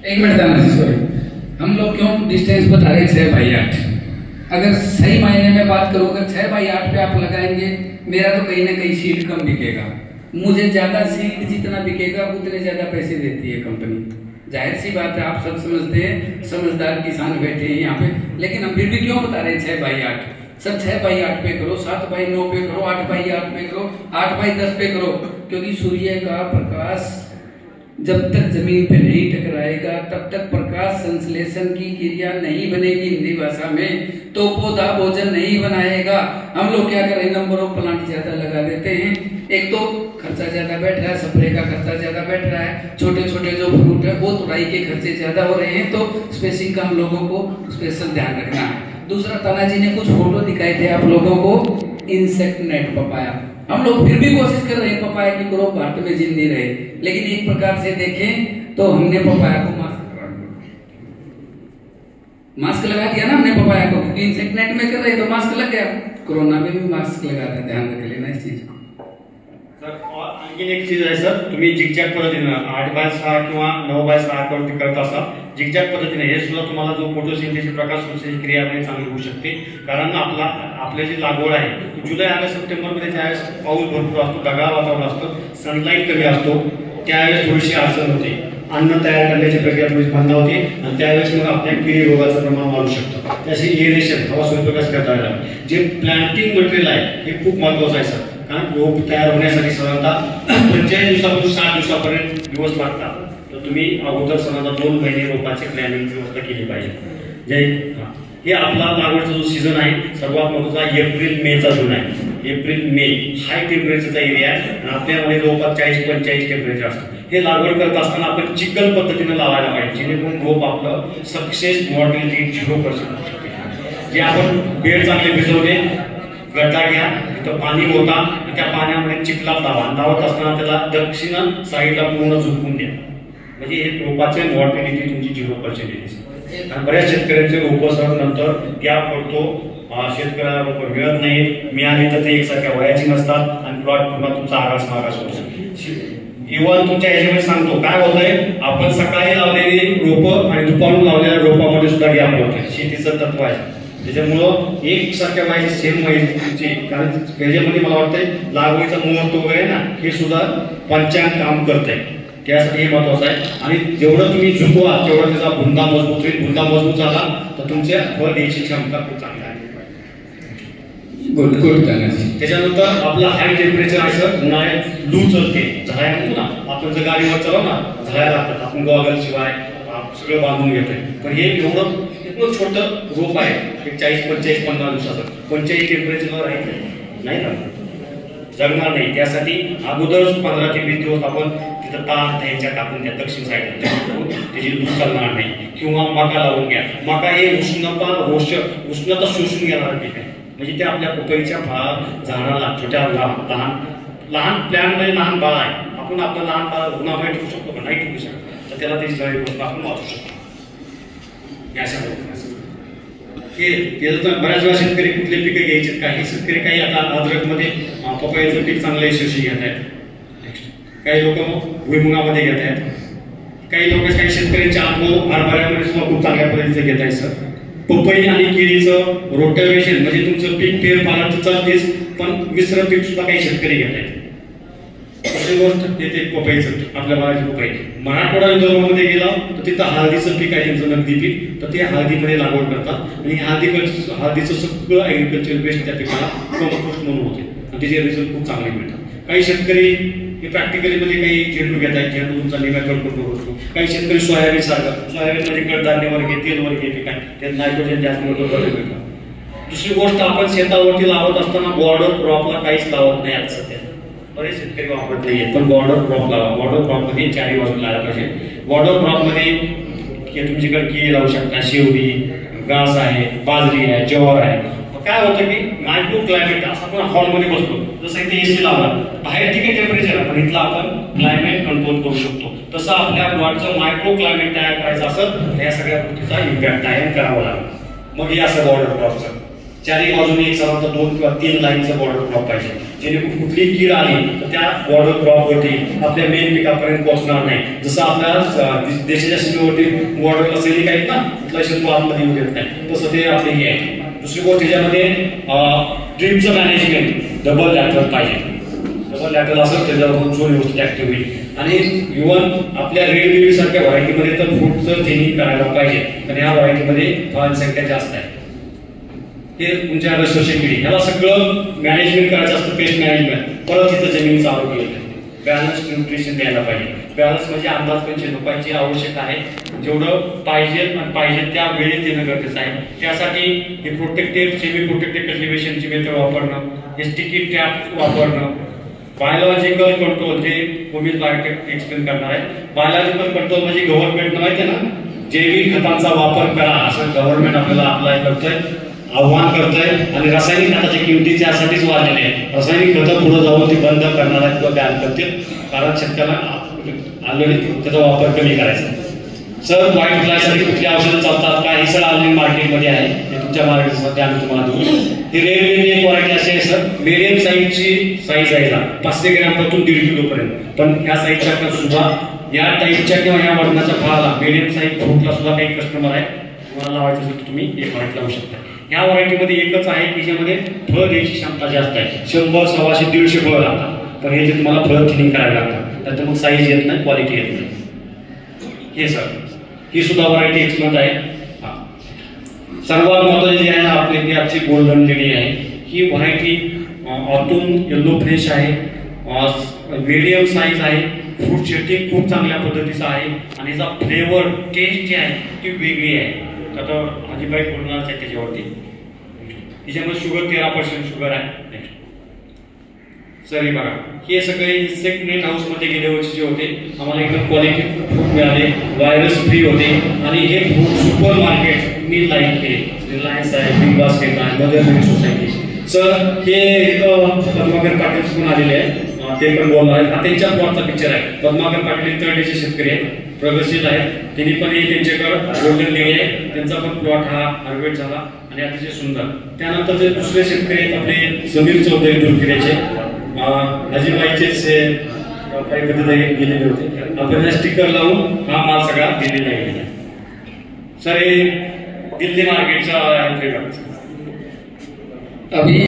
एक मिनट दाना जी, सॉरी, हम लोग क्यों डिस्टेंस बता रहे 6/8? अगर सही मायने में बात करूँ, अगर 6/8 पे आप लगाएंगे, मेरा तो कहीं ना कहीं शीट कम बिकेगा, मुझे ज्यादा शीट जितना बिकेगा उतने ज्यादा पैसे देती है कंपनी। जाहिर सी बात है, आप सब समझते हैं, समझदार किसान बैठे हैं यहाँ पे, लेकिन हम फिर भी क्यों बता रहे हैं 6/8? सर 6/8 पे करो, 7/9 पे करो, 8/8 पे करो, 8/10 पे करो, क्योंकि सूर्य का प्रकाश जब तक जमीन पे नहीं टकराएगा तब तक प्रकाश संश्लेषण की क्रिया नहीं बनेगी हिंदी भाषा में, तो पौधा भोजन नहीं बनाएगा। हम लोग क्या कर रहे हैं, नंबर ऑफ प्लांट ज्यादा लगा देते हैं, एक तो खर्चा ज्यादा बैठ रहा है, स्प्रे का खर्चा ज्यादा बैठ रहा है, छोटे छोटे जो फ्रूट है वो तुड़ाई के खर्चे ज्यादा हो रहे हैं, तो स्पेसिंग का हम लोगों को स्पेशल ध्यान रखना है। दूसरा, तानाजी ने कुछ फोटो दिखाए थे आप लोगों को, इंसेक्ट नेट पपाया, हम लोग फिर भी कोशिश कर रहे हैं पपाया की ग्रोथ भारत में जिंदी रहे, लेकिन एक प्रकार से देखें तो हमने पपाया को मास्क लगा दिया ना हमने पपाया को, क्योंकि इंसेक्ट नेट में कर रहे तो मास्क लग गया, कोरोना में भी मास्क लगा दिया, ध्यान रख लेना इस चीज को। सर आणखी एक चीज आहे सर, तुम्ही जिगजॅग पद्धतीनं 8/6 किंवा 9/6 वरती करत असाल, जिगजॅग पद्धतीने हे सुद्धा तुम्हाला जो फोटोसिंथेसिस प्रकाश संश्लेषण क्रिया आहे चांगली होऊ शकते, कारण आपली जी लागवड आहे जुलै ऑगस्ट सप्टेंबर मध्ये ज्यावेळेस पाऊस भरपूर असतो, ढगाळ वातावरण असतं, सनलाईट कमी असतो, त्यावेळेस थोडीशी अडचण होते, अन्न तयार करण्याची प्रक्रिया थोडी बंद होते आणि त्यावेळेस मग आपल्या किडी रोगाचं प्रमाण वाढू शकतं। त्याचे एरेशन हवा सूर्यप्रकाश करता येणार, जे प्लांटिंग मटेरियल आहे हे खूप महत्त्वाचं आहे सर, कारण रोप तयार होण्यासाठी साधारणतः 45 दिवसापासून 60 दिवसापर्यंत दिवस लागतात, तर तुम्ही अगोदर साधारणतः 2 महिने रोपाची प्लॅनिंगची व्यवस्था केली पाहिजे। हे आपला लागवडचा जो सीझन आहे सर्वात महत्त्वाचा एप्रिल मेचा जून आहे, एप्रिल मे हाय टेम्परेचरचा एरिया आहे आणि आपल्यामध्ये जवळपास 40-45 टेम्परेचर असतं। हे लागवड करत असताना आपण चिखल पद्धतीने लावायला पाहिजे, जेणेकरून रोप आपलं सक्सेस मॉर्टिलिटी 0% होऊ शकते। जे आपण बेड चांगले भिजवले, गड्डा घ्या, तिथं पाणी होता, त्या पाण्यामध्ये चिखलात लावत असताना त्याला दक्षिण साईडला पूर्ण झुकवून द्या, म्हणजे हे रोपाचे मॉर्टिलिटी तुमची 0% येते। बऱ्याच शेतकऱ्यांचे रोप सर नंतर गॅप पडतो, शेतकऱ्याला रोप मिळत नाही, मिळाली तर ते एकसारख्या वयाची नसतात आणि प्लॉट पूर्ण तुमचा आगास होतो। इव्हन तुमच्या ह्याच्यामध्ये सांगतो काय होतंय, आपण सकाळी लावलेली रोपं आणि दुपारून लावलेल्या रोपामध्ये सुद्धा गॅप होतोय, शेतीचं तत्व आहे, त्याच्यामुळं एकसारख्या वयाची सेम वयाची, कारण ह्याच्यामध्ये मला वाटतंय लागवडीचा मुहूर्त वगैरे ना हे सुद्धा पंचांग काम करतंय, त्यासाठी हे महत्वाचं आहे। आणि जेवढं तुम्ही झुकवा तेवढं त्याचा बुंदा मजबूत होईल, बुंदा मजबूत झाला तर तुमच्या फळ द्यायची क्षमता खूप चांगली आहे। गुड त्याच्यानंतर आपला हाय टेम्परेचर आहे सर, उन्हाळ्यात लू चलते, झळाया म्हणतो ना आपण, जर गाडीवर चालव ना झळाया लागतात, आपण गॉगल शिवाय सगळं बांधून घेतोय, पण हे एवढं छोटं रोप आहे 40-45-50 दिवसाचं, 45 टेम्परेचरवर राहील नाही ना, जगणार नाही। त्यासाठी अगोदरच 15 ते 20 दिवस आपण तिथं त्यांच्या टाकून द्या, दक्षिण साईडला त्याची दूध चालणार नाही, किंवा मका लावून घ्या। मका हे उष्णता शोषून घेणार पीक आहे, म्हणजे ते आपल्या पपईच्या झाडाला छोट्या लहान प्लॅन मध्ये लहान बाळ आहे, आपण आपलं लहान बाळ उन्हामध्ये ठेवू शकतो का, नाही ठेवू शकतो, तर त्याला त्याची जळी आपण वाचू शकतो। बऱ्याच वेळा शेतकरी कुठले पिकं घ्यायचे, काही शेतकरी काही आता अद्रकमध्ये पपईचं पीक चांगलं यशस्वी घेत आहेत, काही लोक मग भुईमुगामध्ये घेत आहेत, काही लोक काही शेतकऱ्यांचे अनुभव हरभऱ्यामध्ये सुद्धा खूप चांगल्या पद्धतीचे घेत आहेत सर। पपई आणि केळीचं रोटेशन म्हणजे तुमचं पीक फेरफार तर चालतेच, पण मिश्र पीक सुद्धा काही शेतकरी घेत आहेत। दुसरी गोष्ट येते पपईचं, आपल्या भागाची पपई मराठवाडा विदर्भामध्ये गेला तर तिथं हळदीचं पीक आहे, त्यांचं नगदी पीक, तर ते हळदीमध्ये लागवड करतात आणि हळदीचं सगळं ऍग्रिकल्चर बेस्ट त्या पिकाला कंपोस्ट म्हणून होते आणि त्याचे रिझल्ट खूप चांगले मिळतात। काही शेतकरी हे प्रॅक्टिकली मध्ये काही झेंडू घेत आहेत, झेंडू तुमचा निम्या कंट्रोल होतो, काही शेतकरी सोयाबीन सारखं, सोयाबीन मध्ये कडधान्य वर्गीय तेल वर्गीय पीक आहे, त्यात नायट्रोजन जास्त मिळतं। दुसरी गोष्ट, आपण शेतावरती लावत असताना बॉर्डर क्रॉपला काहीच लावत नाही, आता सध्या बरेच शेतकरी वापरत नाहीये, पण बॉर्डर क्रॉप लावा, बॉर्डर क्रॉप मध्ये चारी बाजूला लावायला पाहिजे। बॉर्डर क्रॉप मध्ये तुमच्याकडे केळी लावू शकता, शेवडी, घास आहे, बाजरी आहे, ज्वार आहे। काय होतं की मायक्रो क्लायमेट, असं आपण हॉलमध्ये बसतो, जसं इथे एसी लावला, बाहेर ठीक आहे टेम्परेचर आहे, पण इथला आपण क्लायमेट कंट्रोल करू शकतो, तसं आपल्या प्लॉटचं मायक्रो क्लायमेट तयार करायचं असं या सगळ्या गोष्टीचा इम्पॅक्ट आहे करावा लागेल, मग हे असं बॉर्डर क्रॉपचं। चारही बाजूने एक साधारणतः 2 किंवा 3 लाईनचं बॉर्डर क्रॉप पाहिजे, जेणेकरून कुठली कीड आली तर त्या बॉर्डर क्रॉपवरती आपल्या मेन पिकापर्यंत पोहोचणार नाही. जसं आपल्या देशाच्या सीमेवरती बॉर्डरला सैनिक आहेत ना, कुठला शत्रू आतमध्ये येऊ देत नाही, तसं ते आपले हे आहे. दुसरी गोष्ट त्याच्यामध्ये ड्रीपचं मॅनेजमेंट डबल लॅटरल पाहिजे. डबल लॅटरल असेल त्याच्यावर जो व्यवस्थित ऍक्टिव्ह होईल. आणि इव्हन आपल्या रेड बेबी सारख्या व्हरायटीमध्ये तर फ्रूटचं थिनिंग करायला पाहिजे, कारण ह्या व्हरायटीमध्ये फळांची संख्या जास्त आहे. हे तुमच्या रसवशी पिढी ह्याला सगळं मॅनेजमेंट करायचं असतं, पेस्ट मॅनेजमेंट. परत तिथं जमिनीचं आरोग्य येतं, बॅलन्स न्यूट्रिशन द्यायला पाहिजे. बॅलन्स म्हणजे अंदाजपंचे रुपयाची आवश्यक आहे, जेवढं पाहिजे त्या वेळेत देणं गरजेचं आहे. त्यासाठी हे प्रोटेक्टेड सेमी प्रोटेक्टेड कल्टिव्हेशनची मेथड वापरणं, हे स्टिकी ट्रॅप वापरणं, बायोलॉजिकल कंट्रोल जे उमेश बायोटेक एक्सप्लेन करणार आहे. बायोलॉजिकल कंट्रोल म्हणजे गव्हर्नमेंटनं माहिती आहे ना, जैविक खतांचा वापर करा असं गव्हर्नमेंट आपल्याला अप्लाय करतोय, आव्हान करतोय. आणि रासायनिक खताची किमती त्यासाठीच वाढलेली आहे. रासायनिक खतं पुढे जाऊन ती बंद करणार आहेत किंवा बॅन करतील, कारण शेतकऱ्यांना ऑलरेडी त्याचा वापर कमी करायचा. सर व्हाईट फ्लायसाठी कुठली औषधं चालतात का, हे सर ऑनलाईन मार्केटमध्ये आहे, हे तुमच्या मार्केटमध्ये आम्ही तुम्हाला देऊ. ही रेडवेली एक व्हरायटी अशी आहे सर, मीडियम साईजची साईज आहे 500 ग्रॅमपासून 1.5 किलोपर्यंत. पण ह्या साईजच्या सुद्धा या टाईपच्या किंवा या वर्णाच्या फळाला मीडियम साईज फ्रूटला सुद्धा काही कस्टमर आहे, तुम्हाला लावायचं असेल तर तुम्ही एक व्हरायटी लावू शकता. ह्या व्हरायटीमध्ये एकच आहे की ज्यामध्ये फळ द्यायची क्षमता जास्त आहे. 100, 125, 150 फळं लागतात, पण हे जे तुम्हाला फळं थिनिंग करायला लागतात, त्यात मग साईज येत नाही, क्वालिटी येत नाही. हे सर ही सुद्धा व्हरायटी एक्सलंट आहे. सर्वात महत्त्वाची जी आहे ना आपली ती आजची गोल्डन लेडी आहे. ही व्हरायटी आतून येल्लो फ्रेश आहे, मीडियम साईज आहे, फ्रूट सेटिंग खूप चांगल्या पद्धतीचं आहे आणि याचा फ्लेवर टेस्ट जी आहे ती वेगळी आहे. आता अजिबाई बोलणारच आहे त्याच्यावरती. तिच्यामध्ये शुगर 13% शुगर आहे. सर हे बघा, हे सगळे इन्सेक्ट नेट हाऊसमध्ये गेल्या वर्षी जे होते आम्हाला एकदम क्वालिटी फ्रूट मिळाले, व्हायरस फ्री होते. आणि हे फ्रूट सुपर मार्केट मी लाईक केले, रिलायन्स आहे, बिग बास्केट आहे, मदर मेरी सोसायटी. सर हे पद्माकर पाटील शिकून आलेले आहे, ते पण बोलणार आहेत. हा त्यांच्या प्लॉटचा पिक्चर आहे. पद्माकर पाटील तळेचे शेतकरी आहेत, प्रगतशील आहेत. त्यांनी पण त्यांच्याकडे गोल्डन लेडी आहे, त्यांचा पण प्लॉट हा हार्वेस्ट झाला आणि अतिशय सुंदर. त्यानंतर जे दुसरे शेतकरी आहेत आपले समीर चौधरी दुर्गिरेचे, नजीबाईचे काही पद्धती गेलेले होते. आपण स्टिकर लावून हा माल सगळा दिल्लीला गेलेला आहे. सर हे दिल्ली मार्केटचा अभी